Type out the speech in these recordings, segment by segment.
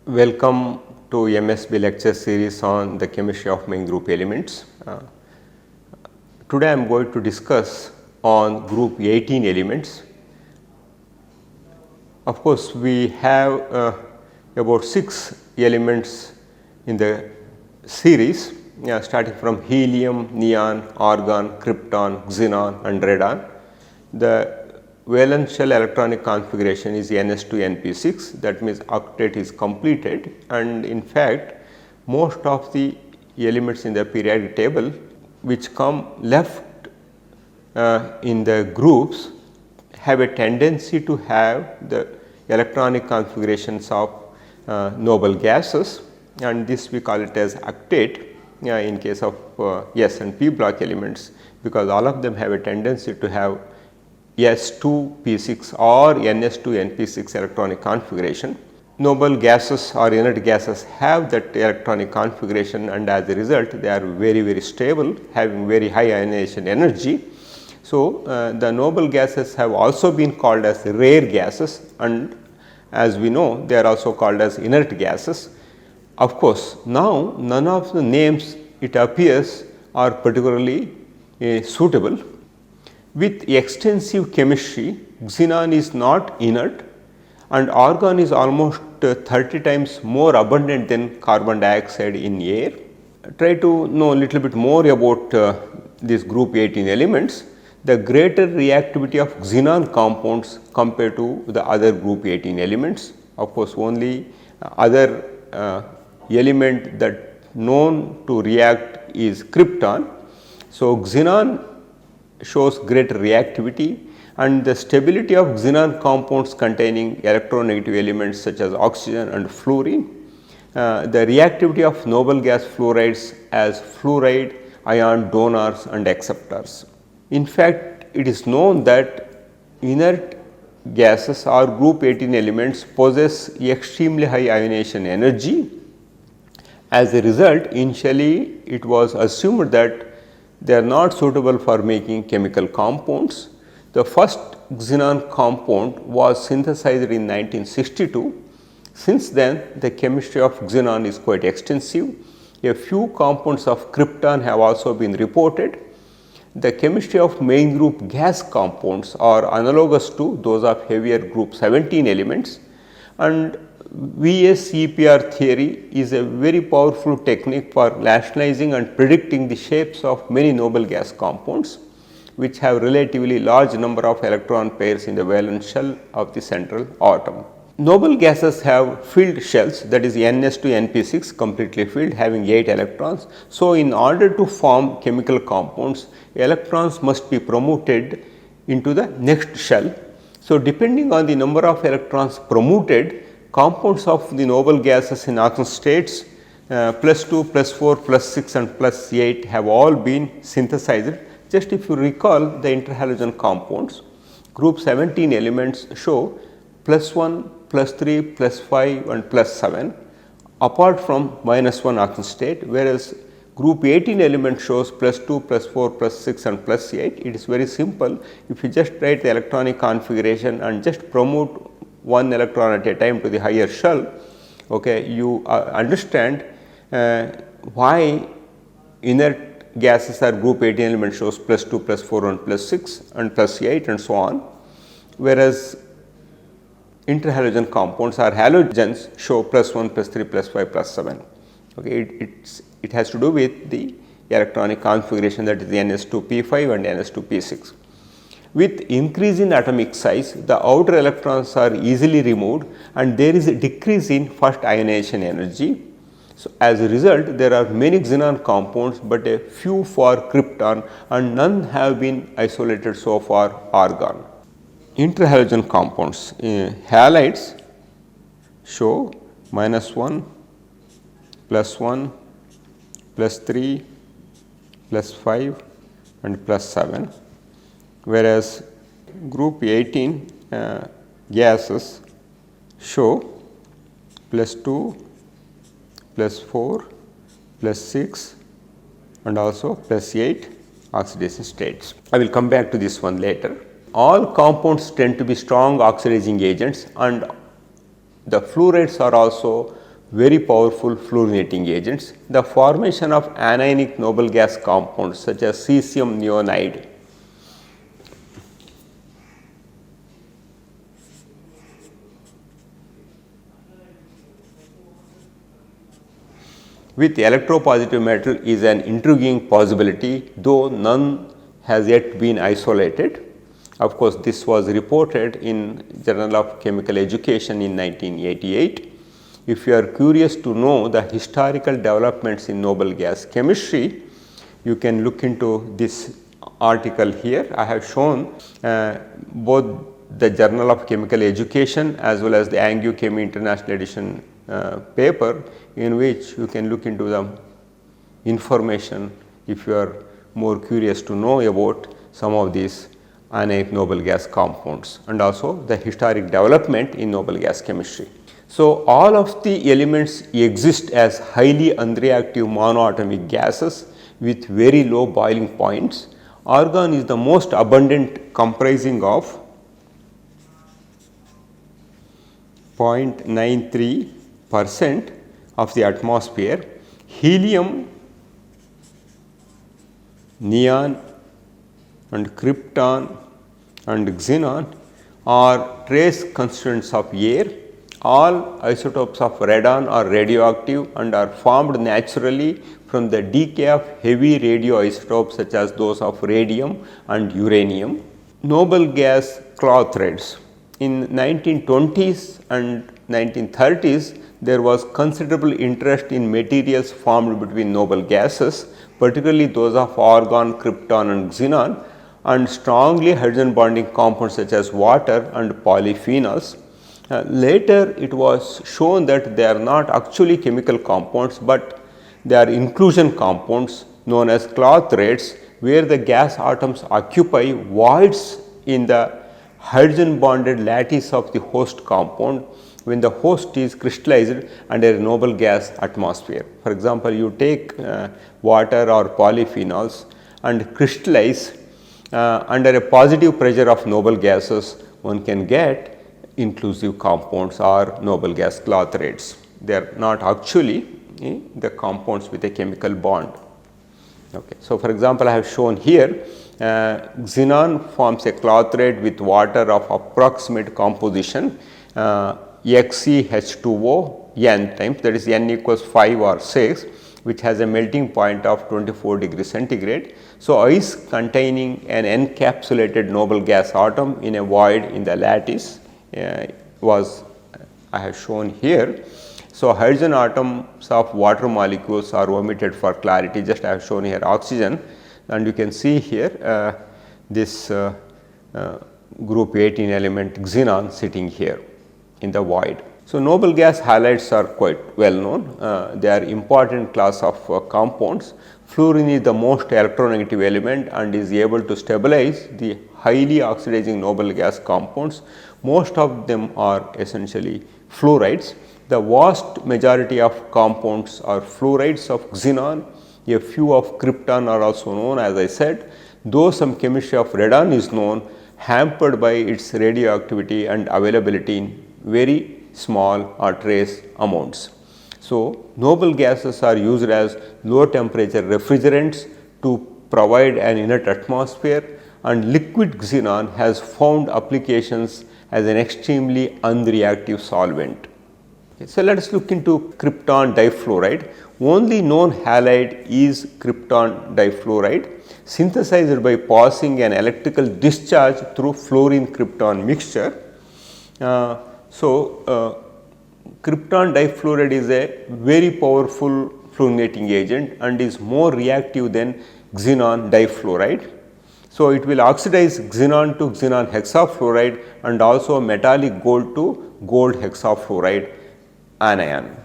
Welcome to MSB lecture series on the chemistry of main group elements. Today I am going to discuss on group 18 elements. Of course, we have about 6 elements in the series, starting from helium, neon, argon, krypton, xenon and radon. The valence shell electronic configuration is ns2np6, that means octet is completed, and in fact most of the elements in the periodic table which come left in the groups have a tendency to have the electronic configurations of noble gases, and this we call it as octet in case of S and P block elements, because all of them have a tendency to have S2P6 or NS2NP6 electronic configuration. Noble gases or inert gases have that electronic configuration, and as a result they are very stable, having very high ionization energy. So, the noble gases have also been called as rare gases, and as we know they are also called as inert gases. Of course, now none of the names it appears are particularly suitable. With extensive chemistry, xenon is not inert and argon is almost 30 times more abundant than carbon dioxide in air. Try to know a little bit more about these group 18 elements. The greater reactivity of xenon compounds compared to the other group 18 elements. Of course, only other element that known to react is krypton. So, xenon shows greater reactivity, and the stability of xenon compounds containing electronegative elements such as oxygen and fluorine. The reactivity of noble gas fluorides as fluoride ion donors and acceptors. In fact, it is known that inert gases or group 18 elements possess extremely high ionization energy. As a result, initially it was assumed that they are not suitable for making chemical compounds. The first xenon compound was synthesized in 1962. Since then, the chemistry of xenon is quite extensive. A few compounds of krypton have also been reported. The chemistry of main group gas compounds are analogous to those of heavier group 17 elements, and VSEPR theory is a very powerful technique for rationalizing and predicting the shapes of many noble gas compounds which have relatively large number of electron pairs in the valence shell of the central atom. Noble gases have filled shells, that is NS2np6 completely filled, having 8 electrons. So, in order to form chemical compounds, electrons must be promoted into the next shell. So, depending on the number of electrons promoted, compounds of the noble gases in oxidation states +2, +4, +6 and +8 have all been synthesized. Just if you recall the interhalogen compounds, group 17 elements show +1, +3, +5 and +7 apart from -1 oxidation state, whereas group 18 element shows +2, +4, +6 and +8. It is very simple. If you just write the electronic configuration and just promote one electron at a time to the higher shell, okay, you understand why inert gases are group 18 element shows +2, +4 and +6 and +8 and so on, whereas interhalogen compounds or halogens show +1, +3, +5, +7. Okay, it has to do with the electronic configuration, that is the NS2P5 and NS2P6. With increase in atomic size, the outer electrons are easily removed and there is a decrease in first ionization energy. So, as a result, there are many xenon compounds, but a few for krypton and none have been isolated so far argon. Interhalogen compounds, halides show -1, +1, +3, +5 and +7. Whereas group 18 gases show +2, +4, +6 and also +8 oxidation states. I will come back to this one later. All compounds tend to be strong oxidizing agents, and the fluorides are also very powerful fluorinating agents. The formation of anionic noble gas compounds such as cesium neonide with electropositive metal is an intriguing possibility, though none has yet been isolated. Of course, this was reported in Journal of Chemical Education in 1988. If you are curious to know the historical developments in noble gas chemistry, you can look into this article here. I have shown both the Journal of Chemical Education as well as the Angio Chemie International Edition paper, in which you can look into the information if you are more curious to know about some of these anionic noble gas compounds and also the historic development in noble gas chemistry. So, all of the elements exist as highly unreactive monoatomic gases with very low boiling points. Argon is the most abundant, comprising of 0.93% of the atmosphere. Helium, neon and krypton and xenon are trace constituents of air. All isotopes of radon are radioactive and are formed naturally from the decay of heavy radioisotopes such as those of radium and uranium. Noble gas cloth threads. In 1920s and 1930s, there was considerable interest in materials formed between noble gases, particularly those of argon, krypton and xenon, and strongly hydrogen bonding compounds such as water and polyphenols. Later it was shown that they are not actually chemical compounds, but they are inclusion compounds known as cloth threads, where the gas atoms occupy voids in the hydrogen bonded lattice of the host compound when the host is crystallized under a noble gas atmosphere. For example, you take water or polyphenols and crystallize under a positive pressure of noble gases, one can get inclusive compounds or noble gas cloth threads. They are not actually the compounds with a chemical bond. Okay. So, for example, I have shown here xenon forms a cloth thread with water of approximate composition XeH2O n times, that is n equals 5 or 6, which has a melting point of 24 degrees centigrade. So, ice containing an encapsulated noble gas atom in a void in the lattice was I have shown here. So, hydrogen atoms of water molecules are omitted for clarity, just I have shown here oxygen, and you can see here this group 18 element xenon sitting here in the void. So, noble gas halides are quite well known. They are important class of compounds. Fluorine is the most electronegative element and is able to stabilize the highly oxidizing noble gas compounds. Most of them are essentially fluorides. The vast majority of compounds are fluorides of xenon. A few of krypton are also known, as I said, though some chemistry of radon is known, hampered by its radioactivity and availability in very small or trace amounts. So, noble gases are used as low temperature refrigerants to provide an inert atmosphere, and liquid xenon has found applications as an extremely unreactive solvent. Okay, so, let us look into krypton difluoride. Only known halide is krypton difluoride, synthesized by passing an electrical discharge through fluorine krypton mixture. Krypton difluoride is a very powerful fluorinating agent and is more reactive than xenon difluoride. So, it will oxidize xenon to xenon hexafluoride and also metallic gold to gold hexafluoride anion.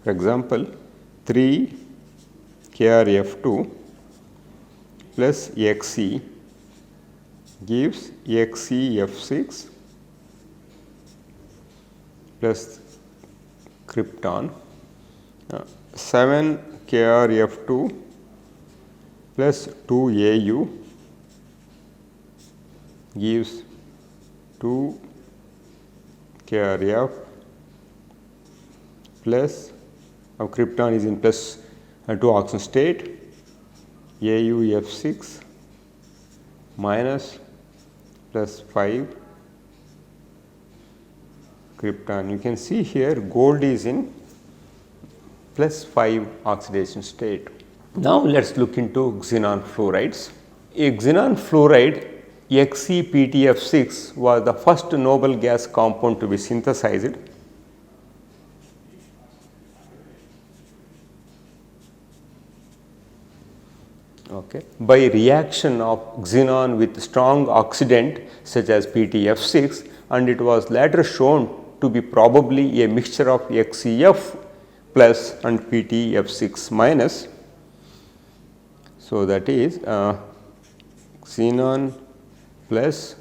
For example, 3 KrF2 plus Xe gives XeF6 plus krypton. 7 KrF2 plus 2Au gives 2 KrF plus, now krypton is in plus 2 oxygen state, AuF6 minus plus 5 krypton. You can see here gold is in plus 5 oxidation state. Now let us look into xenon fluorides. A xenon fluoride XePTF6 was the first noble gas compound to be synthesized. Okay. By reaction of xenon with strong oxidant such as PTF6, and it was later shown to be probably a mixture of XeF plus and PTF6 minus. So, that is xenon plus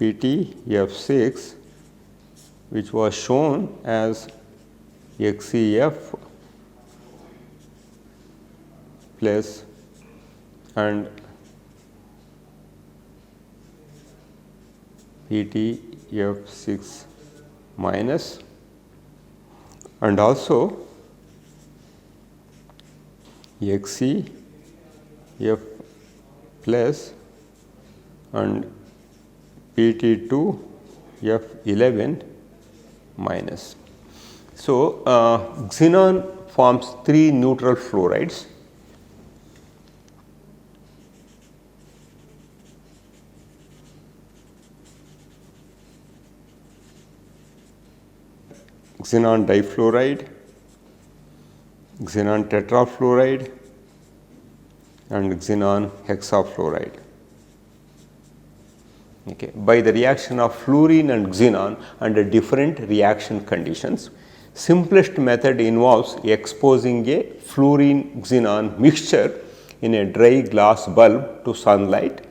PTF6, which was shown as XeF plus and PTF6 minus, and also XeF plus and PT2F11 minus. So, xenon forms 3 neutral fluorides. Xenon difluoride, xenon tetrafluoride and xenon hexafluoride. Okay. By the reaction of fluorine and xenon under different reaction conditions, simplest method involves exposing a fluorine xenon mixture in a dry glass bulb to sunlight.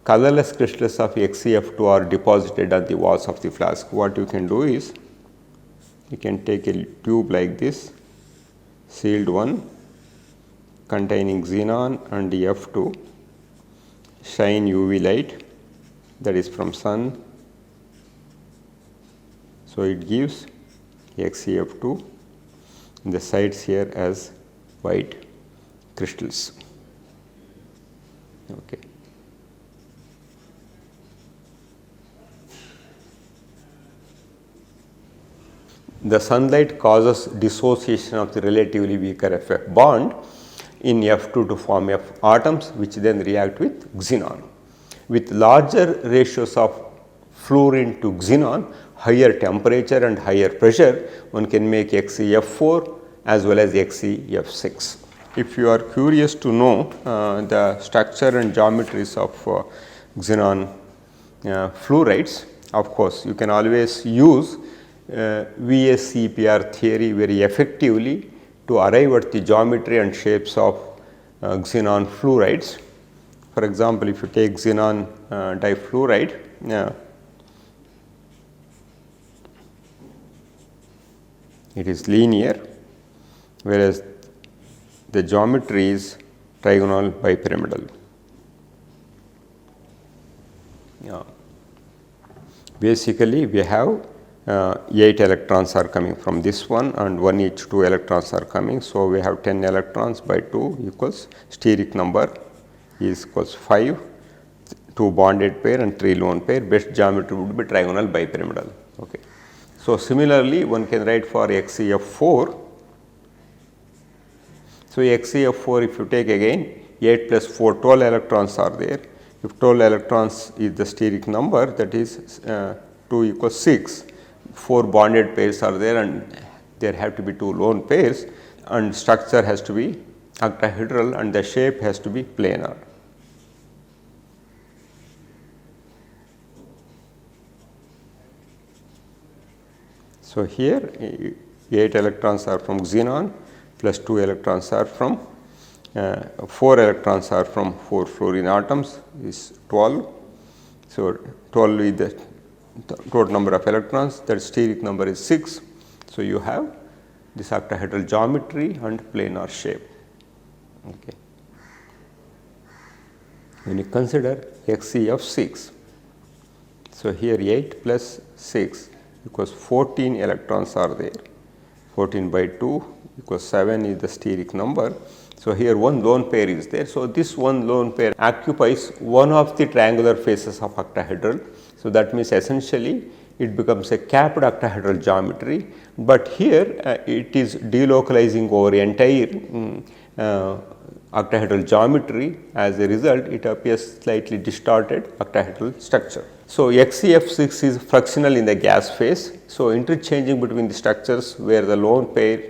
Colorless crystals of XeF2 are deposited on the walls of the flask. What you can do is, you can take a tube like this, sealed one containing xenon and F2, shine UV light, that is from sun. So, it gives XeF2 in the sides here as white crystals. Okay. The sunlight causes dissociation of the relatively weaker FF bond in F2 to form F atoms, which then react with xenon. With larger ratios of fluorine to xenon, higher temperature and higher pressure, one can make XeF4 as well as XeF6. If you are curious to know the structure and geometries of xenon fluorides, of course, you can always use VSEPR theory very effectively to arrive at the geometry and shapes of xenon fluorides. For example, if you take xenon difluoride, it is linear, whereas the geometry is trigonal bipyramidal. Basically, we have 8 electrons are coming from this one and 1 each 2 electrons are coming. So, we have 10 electrons by 2 equals steric number is equals 5, 2 bonded pair and 3 lone pair. Best geometry would be trigonal bipyramidal. Okay. So, similarly, one can write for XeF4. So, XeF4, if you take again 8 plus 4, 12 electrons are there. If 12 electrons is the steric number, that is 2 equals 6. 4 bonded pairs are there and there have to be 2 lone pairs, and structure has to be octahedral and the shape has to be planar. So, here 8 electrons are from xenon plus 2 electrons are from 4 electrons are from 4 fluorine atoms is 12. So, 12 is the total number of electrons, that steric number is 6. So, you have this octahedral geometry and planar shape. Okay. When you consider XeF6, so here 8 plus 6 because 14 electrons are there. 14 by 2 because 7 is the steric number. So, here one lone pair is there. So, this one lone pair occupies one of the triangular faces of octahedral. So, that means essentially it becomes a capped octahedral geometry, but here it is delocalizing over entire octahedral geometry. As a result, it appears slightly distorted octahedral structure. So, XeF6 is fractional in the gas phase. So, interchanging between the structures where the lone pair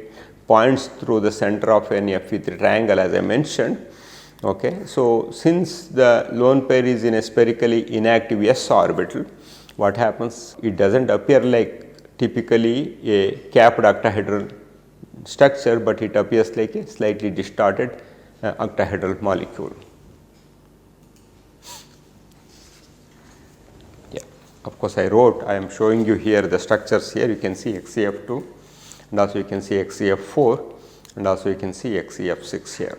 points through the center of an Fe3 triangle, as I mentioned. Okay. So, since the lone pair is in a spherically inactive s orbital, what happens? It does not appear like typically a capped octahedral structure, but it appears like a slightly distorted octahedral molecule. Yeah. Of course, I am showing you here the structures here. You can see XeF2, and also you can see XeF4, and also you can see XeF6 here.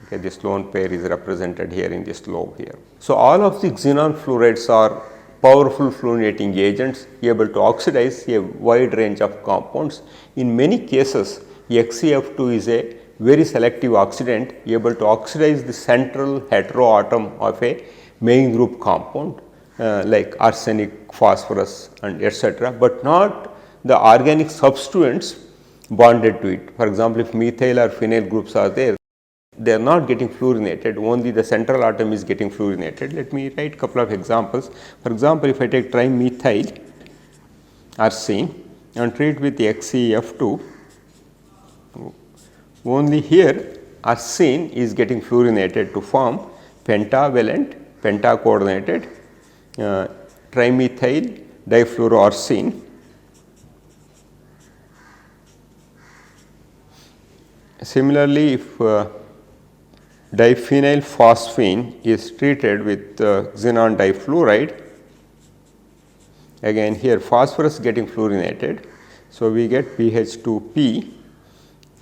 Okay, this lone pair is represented here in this lobe here. So, all of the xenon fluorides are powerful fluorinating agents able to oxidize a wide range of compounds. In many cases, XeF2 is a very selective oxidant able to oxidize the central heteroatom of a main group compound like arsenic, phosphorus and etc., but not the organic substituents bonded to it. For example, if methyl or phenyl groups are there, they are not getting fluorinated, only the central atom is getting fluorinated. Let me write couple of examples. For example, if I take trimethyl arsine and treat with XeF2, only here arsine is getting fluorinated to form pentavalent, pentacoordinated trimethyl difluoroarsine. Similarly, if diphenyl phosphine is treated with xenon difluoride, again here phosphorus getting fluorinated. So, we get PH2P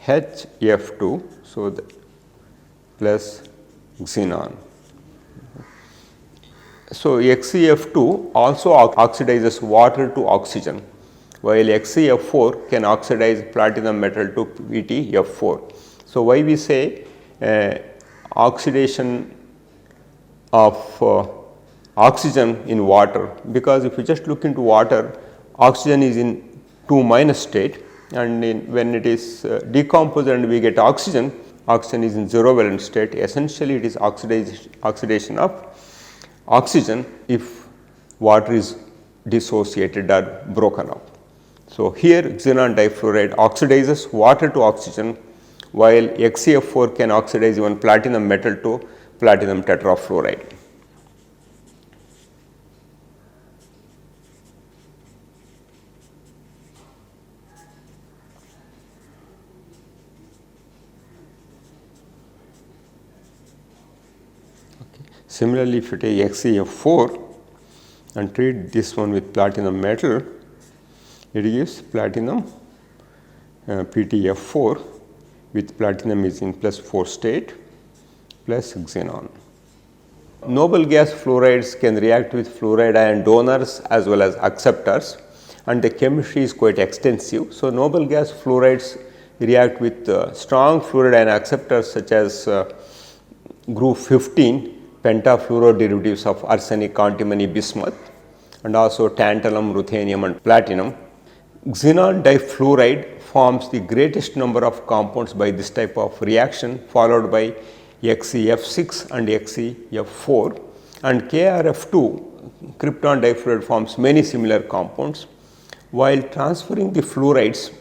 HF2, so plus xenon. So, XeF2 also oxidizes water to oxygen, while XeF4 can oxidize platinum metal to PtF4. So, why we say oxidation of oxygen in water? Because if you just look into water, oxygen is in 2- state, and when it is decomposed and we get oxygen, oxygen is in 0 valent state. Essentially, it is oxidation of oxygen if water is dissociated or broken up. So, here xenon difluoride oxidizes water to oxygen, while XeF4 can oxidize even platinum metal to platinum tetrafluoride. Similarly, if you take XeF4 and treat this one with platinum metal, it gives platinum PtF4 with platinum is in +4 state plus xenon. Noble gas fluorides can react with fluoride ion donors as well as acceptors, and the chemistry is quite extensive. So, noble gas fluorides react with strong fluoride ion acceptors such as group 15 pentafluoroderivatives of arsenic, antimony, bismuth, and also tantalum, ruthenium and platinum. Xenon difluoride forms the greatest number of compounds by this type of reaction, followed by XeF6 and XeF4, and KrF2 krypton difluoride forms many similar compounds. While transferring the fluorides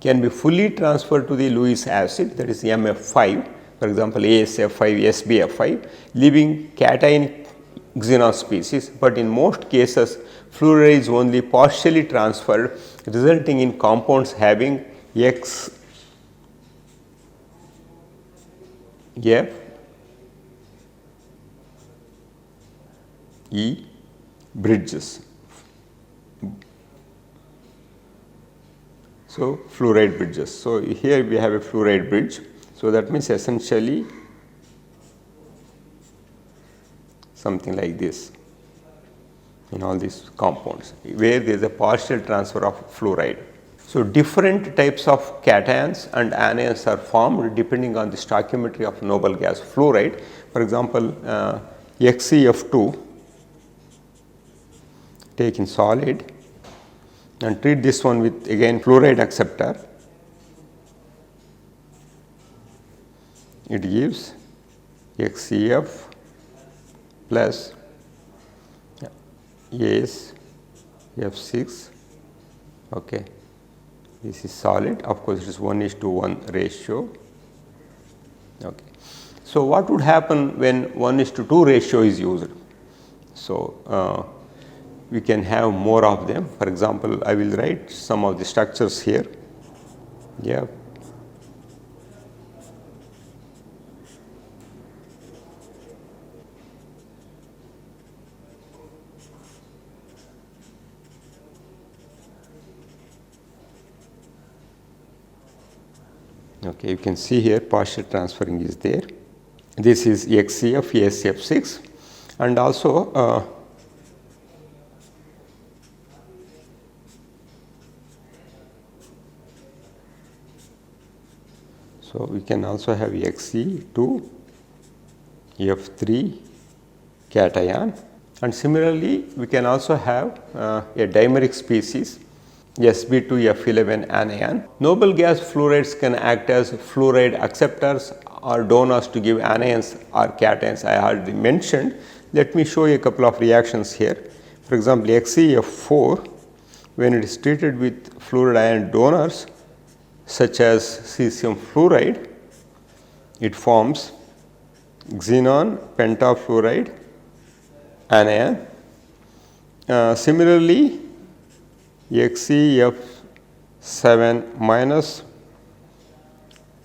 can be fully transferred to the Lewis acid, that is MF5, for example, ASF5, SBF5, leaving cationic xenon species, but in most cases fluoride is only partially transferred, resulting in compounds having X, F, E bridges. So, fluoride bridges. So, here we have a fluoride bridge. So, that means essentially something like this. in all these compounds where there is a partial transfer of fluoride. So, different types of cations and anions are formed depending on the stoichiometry of noble gas fluoride. For example, XeF2 take in solid and treat this one with again fluoride acceptor. It gives XeF plus AsF6. Okay. This is solid, of course, it is 1:1 ratio. Okay. So, what would happen when 1:2 ratio is used? So, we can have more of them. For example, I will write some of the structures here. Yeah. Okay, you can see here partial transferring is there. This is XeF, AsF6, and also so we can also have Xe2, F3 cation, and similarly we can also have a dimeric species Sb2F11 anion. Noble gas fluorides can act as fluoride acceptors or donors to give anions or cations I already mentioned. Let me show you a couple of reactions here. For example, XeF4, when it is treated with fluoride ion donors such as cesium fluoride, it forms xenon pentafluoride anion. Similarly, XeF7 minus,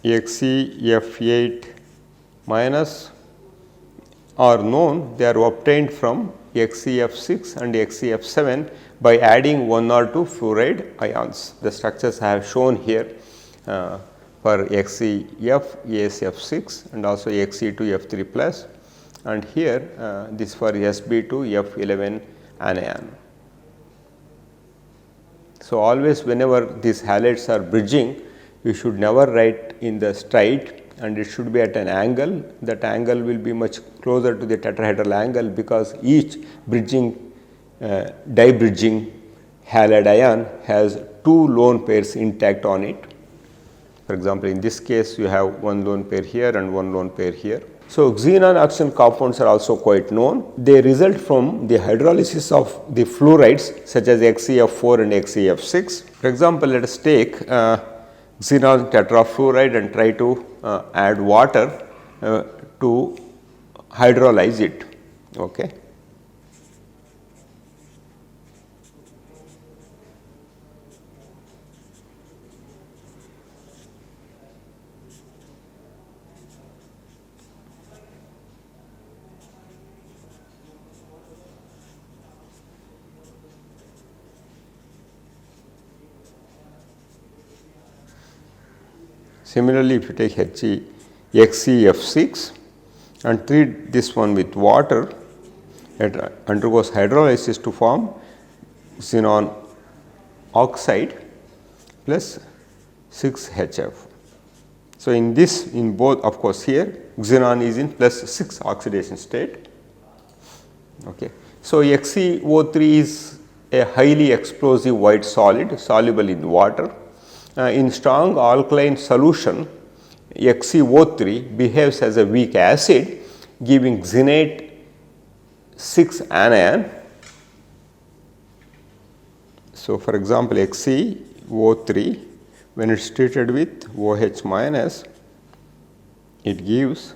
XeF8 minus are known, they are obtained from XeF6 and XeF7 by adding 1 or 2 fluoride ions. The structures I have shown here for XeF, AsF6 and also Xe2F3 plus, and here this for Sb2F11 anion. So, always whenever these halides are bridging, you should never write in the straight, and it should be at an angle. That angle will be much closer to the tetrahedral angle because each bridging dibridging halide ion has 2 lone pairs intact on it. For example, in this case you have 1 lone pair here and 1 lone pair here. So, xenon oxygen compounds are also quite known. They result from the hydrolysis of the fluorides such as XeF4 and XeF6. For example, let us take xenon tetrafluoride and try to add water to hydrolyze it. Okay. Similarly, if you take XeF6 and treat this one with water, it undergoes hydrolysis to form xenon oxide plus 6HF. So, in this, in both, of course, here xenon is in plus 6 oxidation state. Okay. So, XeO3 is a highly explosive white solid soluble in water. In strong alkaline solution, XeO3 behaves as a weak acid, giving xenate 6 anion. So, for example, XeO3 when it is treated with OH minus, it gives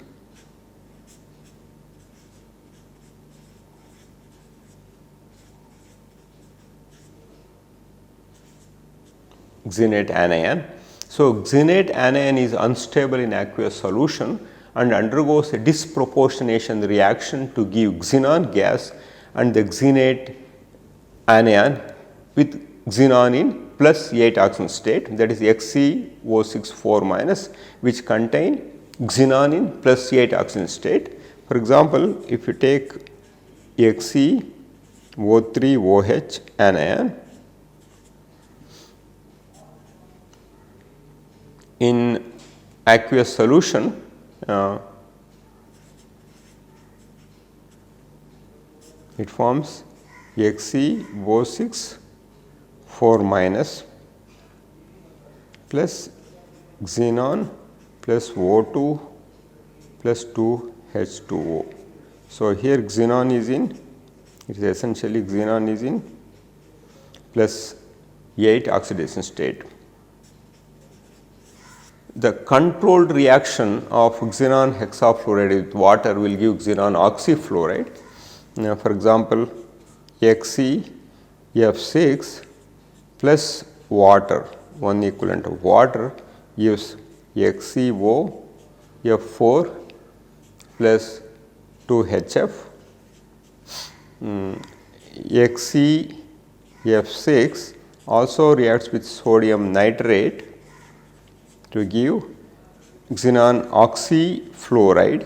xenate anion. So, xenate anion is unstable in aqueous solution and undergoes a disproportionation reaction to give xenon gas and the xenate anion with xenon in plus 8 oxygen state, that is XeO6 4 minus, which contain xenon in plus 8 oxygen state. For example, if you take Xe O3 OH anion. In aqueous solution, it forms XeO6 4 minus plus xenon plus O2 plus 2 H2O. So, here xenon is in, it is essentially xenon is in plus 8 oxidation state. The controlled reaction of xenon hexafluoride with water will give xenon oxyfluoride. Now, for example, XeF6 plus water, one equivalent of water gives XeOF4 plus 2HF. XeF6 also reacts with sodium nitrate to give xenon oxyfluoride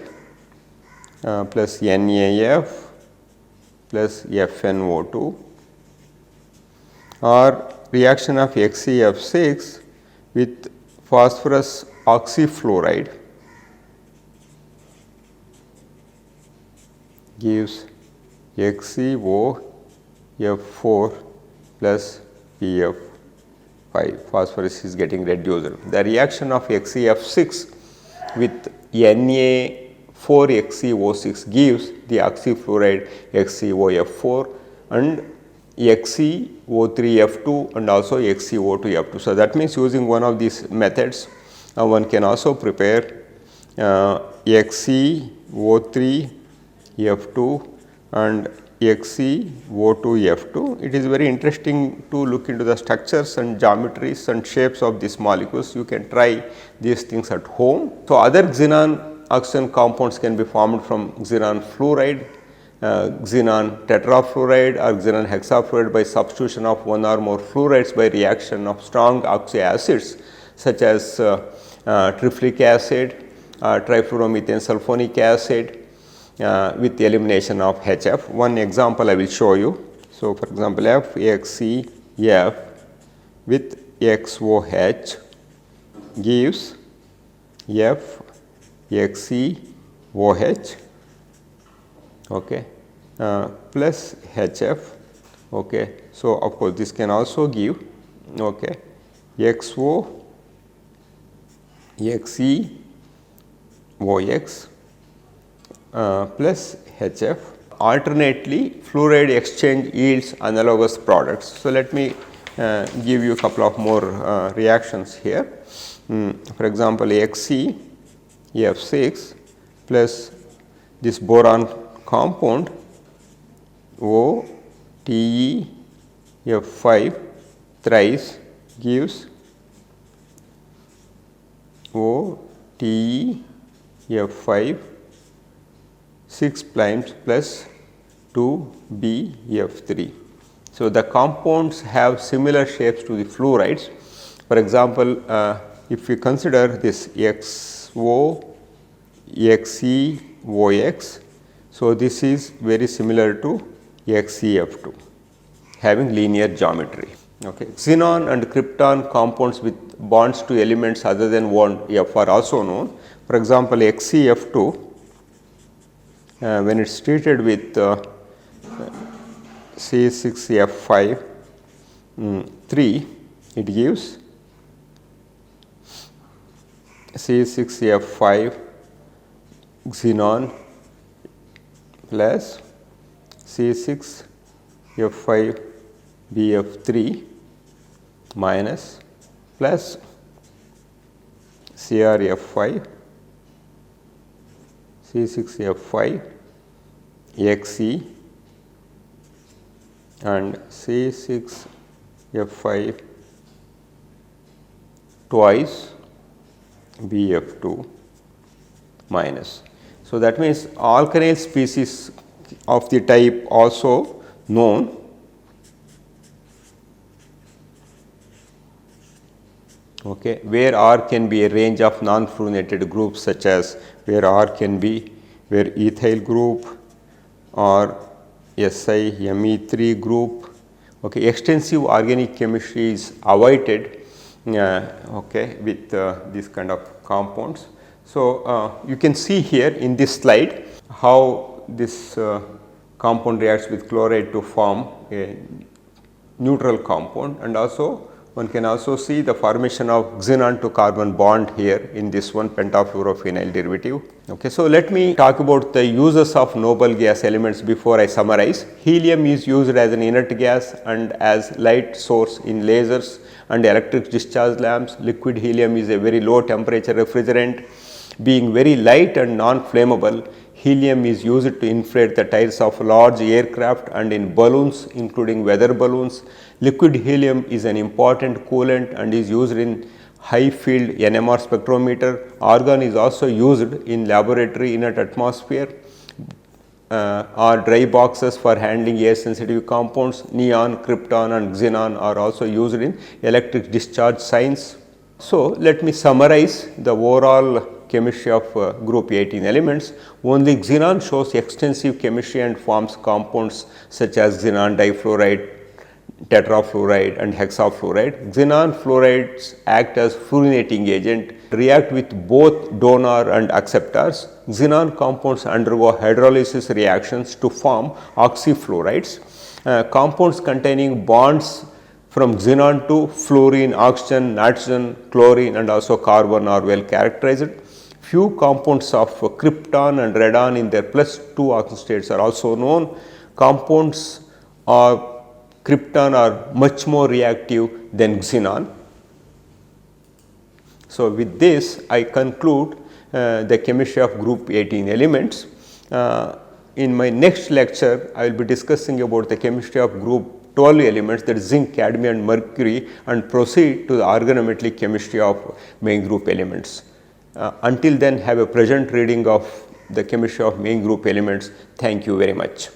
plus NaF plus FnO2, or reaction of XeF6 with phosphorus oxyfluoride gives XeOF4 plus PF5, phosphorus is getting reduced. The reaction of XeF6 with Na4XeO6 gives the oxyfluoride XeOF4 and XeO3F2 and also XeO2F2. So, that means using one of these methods one can also prepare XeO3F2 and XeO2F2. It is very interesting to look into the structures and geometries and shapes of these molecules. You can try these things at home. So, other xenon oxygen compounds can be formed from xenon fluoride, xenon tetrafluoride or xenon hexafluoride by substitution of one or more fluorides by reaction of strong oxyacids such as trifluic acid, trifluoromethane sulfonic acid with elimination of HF. One example I will show you. So, for example, FXCF with XOH gives FXeOH, okay, plus HF. Okay. So, of course, this can also give, okay, XeOX plus HF. Alternately, fluoride exchange yields analogous products. So, let me give you a couple of more reactions here. For example, XeF6 plus this boron compound OTeF5 thrice gives OTeF5 6 primes plus 2BF3. So, the compounds have similar shapes to the fluorides. For example, if we consider this XeOX, so this is very similar to XeF2 having linear geometry. Okay. Xenon and krypton compounds with bonds to elements other than one F are also known. For example, XeF2 when it is treated with C6F5 3, it gives C6F5 xenon plus C6F5 BF3 minus plus CrF5 C6F5 Xe and C6F5 twice BF2 minus. So, that means alkynyl species of the type also known okay, where R can be a range of non-fluorinated groups such as where R can be where ethyl group or Si Me3 group. Okay, extensive organic chemistry is avoided okay, with these kind of compounds. So, you can see here in this slide how this compound reacts with chloride to form a neutral compound, and also one can also see the formation of xenon to carbon bond here in this one pentafluorophenyl derivative. Okay, so let me talk about the uses of noble gas elements before I summarize. Helium is used as an inert gas and as light source in lasers and electric discharge lamps. Liquid helium is a very low temperature refrigerant. Being very light and non-flammable, helium is used to inflate the tires of large aircraft and in balloons, including weather balloons. Liquid helium is an important coolant and is used in high field NMR spectrometer. Argon is also used in laboratory inert atmosphere or dry boxes for handling air sensitive compounds. Neon, krypton and xenon are also used in electric discharge science. So, let me summarize the overall chemistry of group 18 elements. Only xenon shows extensive chemistry and forms compounds such as xenon difluoride, tetrafluoride and hexafluoride. Xenon fluorides act as fluorinating agent, react with both donor and acceptors. Xenon compounds undergo hydrolysis reactions to form oxyfluorides. Compounds containing bonds from xenon to fluorine, oxygen, nitrogen, chlorine and also carbon are well characterized. Few compounds of krypton and radon in their +2 oxygen states are also known. Compounds of krypton are much more reactive than xenon. So, with this I conclude the chemistry of group 18 elements. In my next lecture, I will be discussing about the chemistry of group 12 elements, that is zinc, cadmium and mercury, and proceed to the organometallic chemistry of main group elements. Until then, have a present reading of the chemistry of main group elements. Thank you very much.